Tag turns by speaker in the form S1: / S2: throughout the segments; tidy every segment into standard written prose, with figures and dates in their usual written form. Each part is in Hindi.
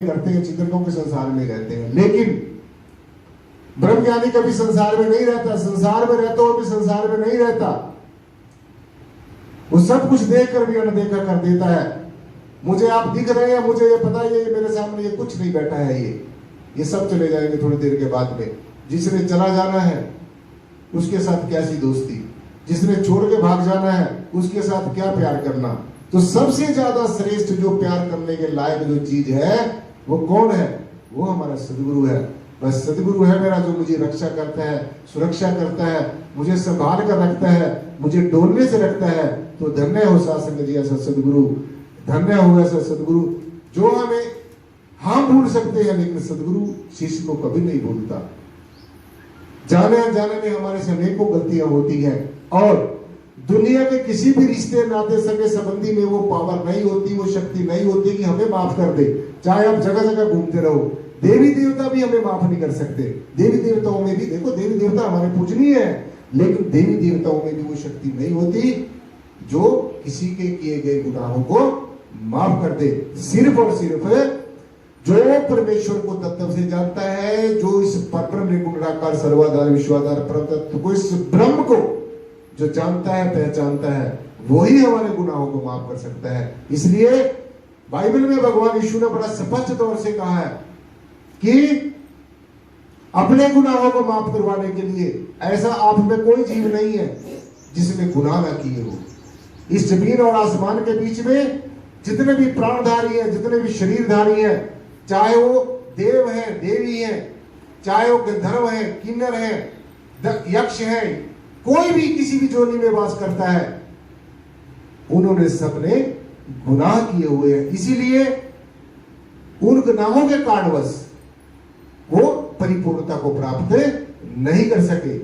S1: करते हैं, चित्रकों के संसार में रहते हैं, लेकिन ब्रह्मज्ञानी कभी संसार में नहीं रहता। संसार में रहता हो भी संसार में नहीं रहता। वो सब कुछ देख कर भी अनदेखा कर देता है। मुझे आप दिख रहे हैं, मुझे ये पता है, ये मेरे सामने ये कुछ नहीं बैठा है, ये सब चले जाएंगे थोड़ी देर के बाद में। जिसने चला जाना है उसके साथ कैसी दोस्ती, जिसने छोड़ के भाग जाना है उसके साथ क्या प्यार करना। तो सबसे ज्यादा श्रेष्ठ जो प्यार करने के लायक जो चीज है वो कौन है? वो हमारा सदगुरु है। बस सदगुरु है मेरा, जो मुझे रक्षा करता है, सुरक्षा करता है, मुझे संभाल कर रखता है, मुझे डोलने से रखता है। तो धन्य हो सत्संग जी ऐसा सदगुरु, धन्य हो ऐसा सदगुरु जो हमें हम भूल सकते हैं लेकिन सदगुरु शिष्य को कभी नहीं भूलता। जाने अनजाने में हमारे से अनेकों गलतियां होती हैं और दुनिया के किसी भी रिश्ते नाते सगे संबंधी में वो पावर नहीं होती, वो शक्ति नहीं होती कि हमें माफ कर दे। चाहे आप जगह जगह घूमते रहो, देवी देवता भी हमें माफ नहीं कर सकते। देवी देवताओं में भी देखो, देवी देवता हमारे पूजनीय है, लेकिन देवी देवताओं में भी वो शक्ति नहीं होती जो किसी के किए गए गुनाहों को माफ कर दे। सिर्फ और सिर्फ जो परमेश्वर को तत्व से जानता है, जो इस परब्रह्म निर्गुण निराकार सर्वाधार विश्वाधार परम तत्व को, इस ब्रह्म को जो जानता है, पहचानता है, वही हमारे गुनाहों को माफ कर सकता है। इसलिए बाइबल में भगवान यीशु ने बड़ा स्पष्ट तौर से कहा है कि अपने गुनाहों को माफ करवाने के लिए ऐसा आप में कोई जीव नहीं है जिसने गुनाह ना किए हो। इस जमीन और आसमान के बीच में जितने भी प्राणधारी हैं, जितने भी शरीरधारी हैं, चाहे वो देव हैं, देवी हैं, चाहे वो गंधर्व हैं, किन्नर हैं, यक्ष हैं, कोई भी किसी भी जोनी में वास करता है, उन्होंने सबने गुनाह किए हुए हैं। इसीलिए उन गुनाहों के कारणवश वो परिपूर्णता को प्राप्त नहीं कर सके।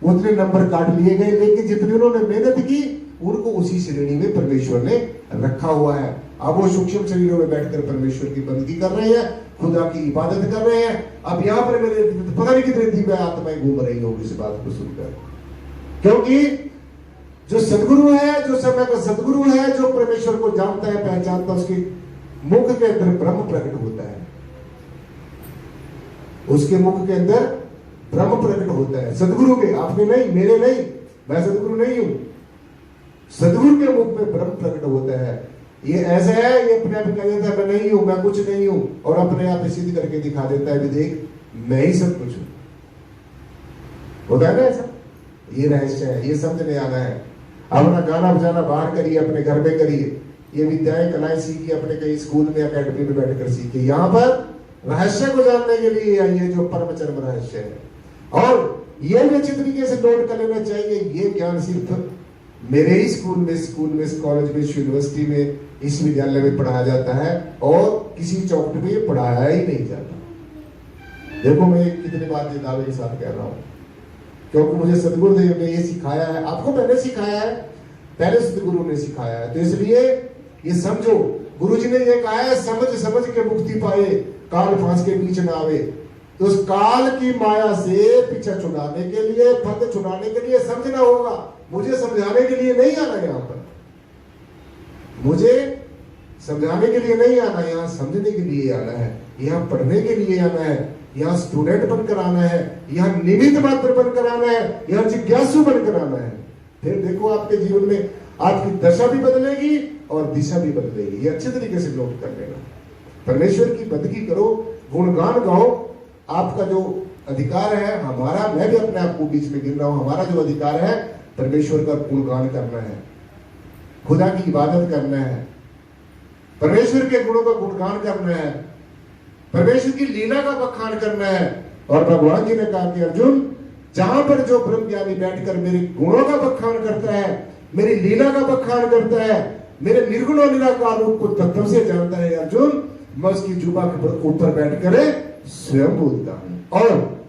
S1: उतने नंबर काट लिए गए, लेकिन जितनी उन्होंने मेहनत की उनको उसी श्रेणी में परमेश्वर ने रखा हुआ है। अब वो सूक्ष्म शरीरों में बैठकर परमेश्वर की बंदगी कर रहे हैं, खुदा की इबादत कर रहे हैं। अब यहाँ पर मेरे पता नहीं कितने दिव्य आत्माएं घूम रही होगी इस बात को सुनकर, क्योंकि जो सदगुरु है, जो समय का सदगुरु है, जो परमेश्वर को जानता है, पहचानता है, उसके मुख के अंदर ब्रह्म प्रकट होता है। उसके मुख के अंदर ब्रह्म प्रकट होता है। सदगुरु के, आपके नहीं, मेरे नहीं, मैं सदगुरु नहीं हूं। सदगुरु के मुख में ब्रह्म प्रकट होता है। ये ऐसा है, ये अपने आप कह देता है मैं नहीं हूं, मैं कुछ नहीं हूं, और अपने आप सिद्ध करके दिखा देता है भी देख मैं ही सब कुछ हूं। होता है ना ऐसा? ये रहस्य है, ये समझने आना है। अपना गाना बजाना बाहर करिए, अपने घर में करिए। ये विद्याएं कलाएं सीखिए, अपने कहीं स्कूल में अकेडमी में बैठकर सीखिए। यहाँ पर रहस्य को जानने के लिए आइए जो परम चरम रहस्य है। और ये भी अच्छी तरीके से नोट कर लेना चाहिए, ये ज्ञान सिर्फ मेरे ही स्कूल में, कॉलेज में, यूनिवर्सिटी में, इस विद्यालय में पढ़ाया जाता है और किसी चौकट में पढ़ाया ही नहीं जाता। देखो मैं कितनी बात दावे के साथ कह रहा हूं, क्योंकि मुझे सदगुरुदेव ने ये सिखाया है, आपको मैंने सिखाया है, पहले सदगुरु ने सिखाया है। तो इसलिए ये समझो, गुरु जी ने ये कहा है समझ समझ के मुक्ति पाए, काल फांस के बीच में आवे। तो उस काल की माया से पीछा छुड़ाने के लिए, फंद छुड़ाने के लिए समझना होगा। मुझे समझाने के लिए नहीं आना यहाँ पर, मुझे समझाने के लिए नहीं आना, यहाँ समझने के लिए आना है, यहाँ पढ़ने के लिए आना है, यहाँ स्टूडेंट बनकर आना है, यहाँ निमित्त मात्र बनकर आना है, यहाँ जिज्ञासु बनकर आना है। फिर देखो आपके जीवन में आपकी दशा भी बदलेगी और दिशा भी बदलेगी। ये अच्छे तरीके से नोट कर लेना। परमेश्वर की बंदगी करो, गुणगान गाओ। आपका जो अधिकार है हमारा, मैं भी अपने आप को बीच में गिन रहा हूं, हमारा जो अधिकार है परमेश्वर का गुणगान करना है, खुदा की इबादत करना है, परमेश्वर के गुणों का गुणगान करना है, परमेश्वर की लीला का बखान करना है। और भगवान जी ने कहा कि अर्जुन, जहां पर जो ब्रह्मज्ञानी बैठकर मेरे गुणों का बखान करता है, मेरी लीला का बखान करता है, मेरे निर्गुण और निराकार रूप को तत्व से जानता है, अर्जुन मैं उसकी जुबा के ऊपर बैठकर स्वयं बोलता हूं। और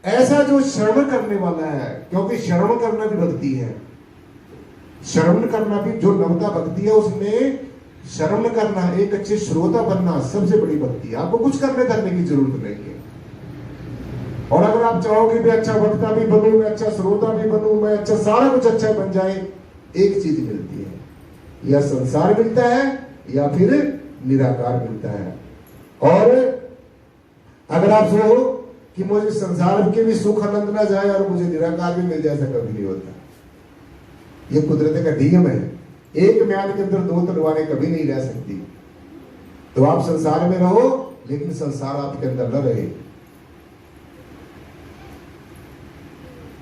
S1: ऐसा जो श्रवण करने वाला है, क्योंकि श्रवण करना भी भक्ति है, श्रवण करना भी जो नवता भक्ति है, उसमें श्रवण करना, एक अच्छे श्रोता बनना सबसे बड़ी भक्ति है। आपको कुछ करने की जरूरत नहीं है। और अगर आप चाहोगे मैं अच्छा वक्ता भी बनूं, मैं अच्छा श्रोता भी बनूं, मैं अच्छा सारा कुछ अच्छा बन जाए, एक चीज मिलती है, या संसार मिलता है या फिर निराकार मिलता है। और अगर आप सोचो कि मुझे संसार के भी सुख आनंद ना जाए और मुझे निराकार भी मिल जाए, ऐसा कभी नहीं होता। ये कुदरत का नियम है। एक म्यान के अंदर दो तलवारें कभी नहीं रह सकती। तो आप संसार में रहो लेकिन संसार आपके अंदर न रहे।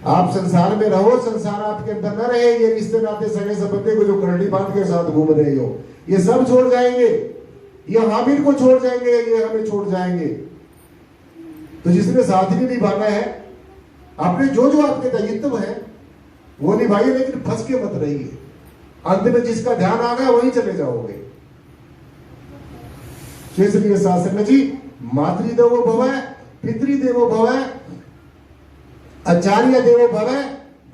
S1: आप संसार में रहो, संसार आपके अंदर न रहे। ये रिश्ते नाते सगे संबंधी को जो करनी बांध के साथ घूम रहे हो, ये सब छोड़ जाएंगे। ये हामिल को छोड़ जाएंगे, ये हमें छोड़ जाएंगे। तो जिसने साथ ही निभाना है, अपने जो जो आपके दायित्व है वो निभाइए, लेकिन फंस के मत रहिए। अंत में जिसका ध्यान आ गया वहीं चले जाओगे। तो इसलिए शास्त्र जी मातृदेवो भवः, पितृदेवो भवः, आचार्य देवो भवः,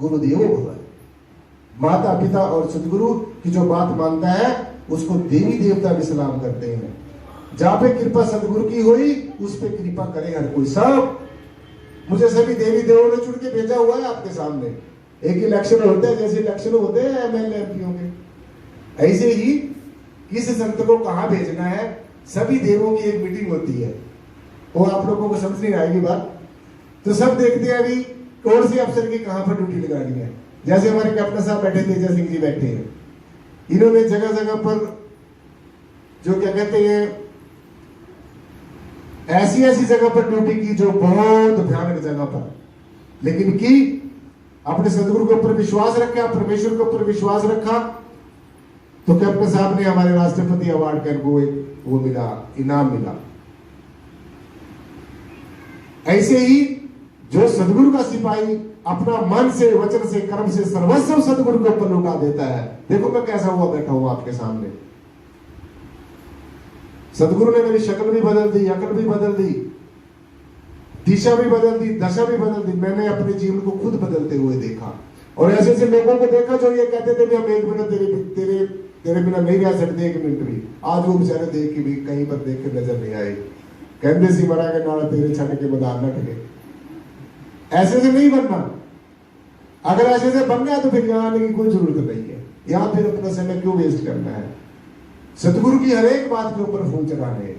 S1: गुरुदेवो भवः। माता पिता और सदगुरु की जो बात मानता है उसको देवी देवता भी सलाम करते हैं। जहां पे कृपा सदगुरु की हुई उस पे कृपा करे हर कोई। सब मुझे सभी देवी देवों ने चुन के भेजा हुआ है आपके सामने। एक इलेक्शन होता है, जैसे इलेक्शन होते हैं एमएलए एमपीओ के, ऐसे ही किस संत को कहां भेजना है, सभी देवों की एक मीटिंग होती है। वो आप लोगों को समझ नहीं आएगी बात। तो सब देखते हैं अभी कौन से अफसर की कहां पर ड्यूटी लगानी है। जैसे हमारे कैप्टन साहब बैठे, तेजा सिंह जी बैठे हैं, इन्होंने जगह जगह पर जो क्या कहते हैं ऐसी ऐसी जगह पर ड्यूटी की जो बहुत भयानक जगह पर, लेकिन की अपने सदगुरु के ऊपर विश्वास रखा, परमेश्वर के ऊपर विश्वास रखा। तो कैप्टन साहब ने हमारे राष्ट्रपति अवार्ड का इनको वो मिला, इनाम मिला। ऐसे ही जो सदगुरु का सिपाही अपना मन से, वचन से, कर्म से सर्वस्व सदगुरु के ऊपर लुटा देता है। देखो मैं कैसा हुआ बैठा हुआ आपके सामने। सदगुरु ने मेरी शक्ल भी बदल दी, अकल भी बदल दी, दिशा भी बदल दी, दशा भी बदल दी। मैंने अपने जीवन को खुद बदलते हुए देखा। और ऐसे ऐसे लोगों को देखा जो ये कहते थे हम एक मिनट तेरे बिना नहीं रह सकते, एक मिनट भी। आज वो बेचारे देख के भी कहीं पर देख के नजर नहीं आए। कहते सी मरा के नाला तेरे छट के मैदान न ठगे। ऐसे से नहीं बनना। अगर ऐसे से बन गया तो फिर यहाँ आने की कोई जरूरत नहीं है। यहाँ फिर अपना समय क्यों वेस्ट करना है। सतगुरु की हर एक बात के ऊपर फूल चढ़ाने हैं,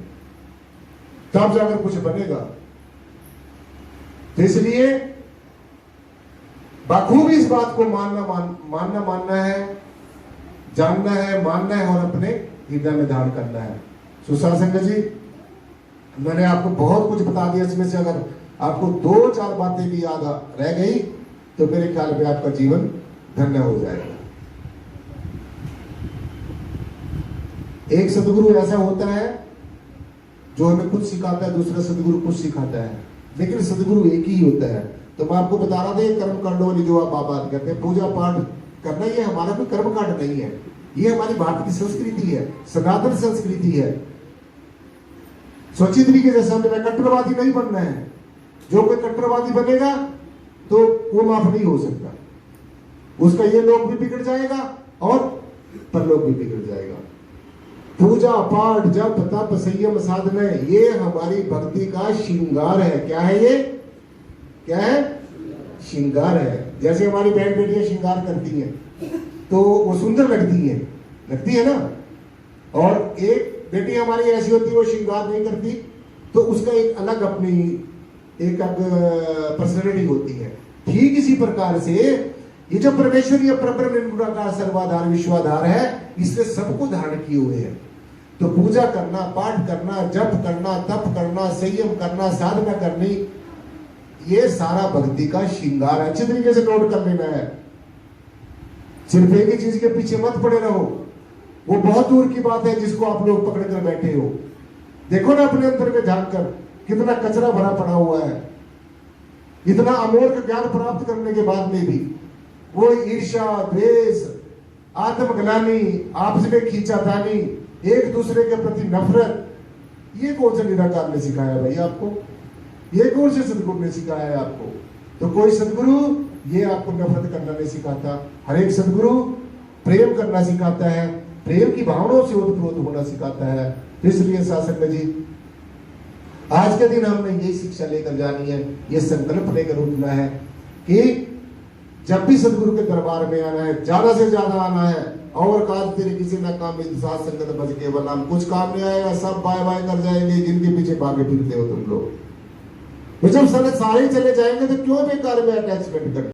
S1: तब जाकर कुछ बनेगा। तो इसलिए बखूबी इस बात को मानना है, जानना है, मानना है और अपने हृदय में धारण करना है। सुशासन जी, मैंने आपको बहुत कुछ बता दिया। इसमें से अगर आपको 2-4 बातें भी याद रह गई तो मेरे ख्याल में आपका जीवन धन्य हो जाएगा। एक सदगुरु ऐसा होता है जो हमें कुछ सिखाता है, दूसरा सदगुरु कुछ सिखाता है, लेकिन सदगुरु एक ही होता है। तो मैं आपको बता रहा था, ये कर्म कांड वाली जो आप बात करते हैं, पूजा पाठ करना, ये हमारा कोई कर्म कांड नहीं है। ये हमारी भारत की संस्कृति है, सनातन संस्कृति है। स्वच्छ तरीके से हमें कट्टरवादी नहीं बनना है। जो कोई कट्टरवादी बनेगा तो वो माफ नहीं हो सकता। उसका ये लोक भी बिगड़ जाएगा और परलोक भी बिगड़ जाएगा। पूजा पाठ जप तप संयम साधना, ये हमारी भक्ति का श्रृंगार है। क्या है ये? क्या है? श्रृंगार है। जैसे हमारी बहन बेटियां श्रृंगार करती हैं तो वो सुंदर लगती है ना। और एक बेटी हमारी ऐसी होती है वो श्रृंगार नहीं करती, तो उसका एक अलग अपनी एक पर्सनैलिटी होती है। ठीक इसी प्रकार से ये जो परमेश्वरीय परब्रह्म निर्गुणाकार सर्वाधार विश्वाधार है, इसने सबको धारण किए हुए हैं। तो पूजा करना, पाठ करना, जप करना, तप करना, संयम करना, साधना करनी, ये सारा भक्ति का श्रृंगार है। अच्छे तरीके से नोट कर लेना है। सिर्फ एक ही चीज के पीछे मत पड़े रहो, वो बहुत दूर की बात है जिसको आप लोग पकड़ कर बैठे हो। देखो ना अपने अंदर में झांक कर, कितना कचरा भरा पड़ा हुआ है। इतना अमूर्त ज्ञान प्राप्त करने के बाद में भी वो ईर्ष्या, द्वेष, आत्मग्लानि, आपस में खींचातानी, एक दूसरे के प्रति नफरत, ये कौन सा निराकार ने सिखाया भाई आपको? ये कौन से सदगुरु ने सिखाया है आपको? तो कोई सदगुरु ये आपको नफरत करना नहीं सिखाता। हर एक सदगुरु प्रेम करना सिखाता है, प्रेम की भावनाओं से ओतप्रोत होना सिखाता है। इसलिए शासक जी, आज के दिन हमने ये शिक्षा लेकर जानी है, ये संकल्प लेकर उठना है कि जब भी सदगुरु के दरबार में आना है, ज्यादा से ज्यादा आना है। और काज तेरे किसी न काम में साथ संगत बच के, वरना कुछ काम नहीं आएगा, सब बाय बाय कर जाएंगे, जिनके पीछे भागे फिरते हो तुम लोग। तो जब सारे चले जाएंगे तो क्यों बेकार में अटैचमेंट करना।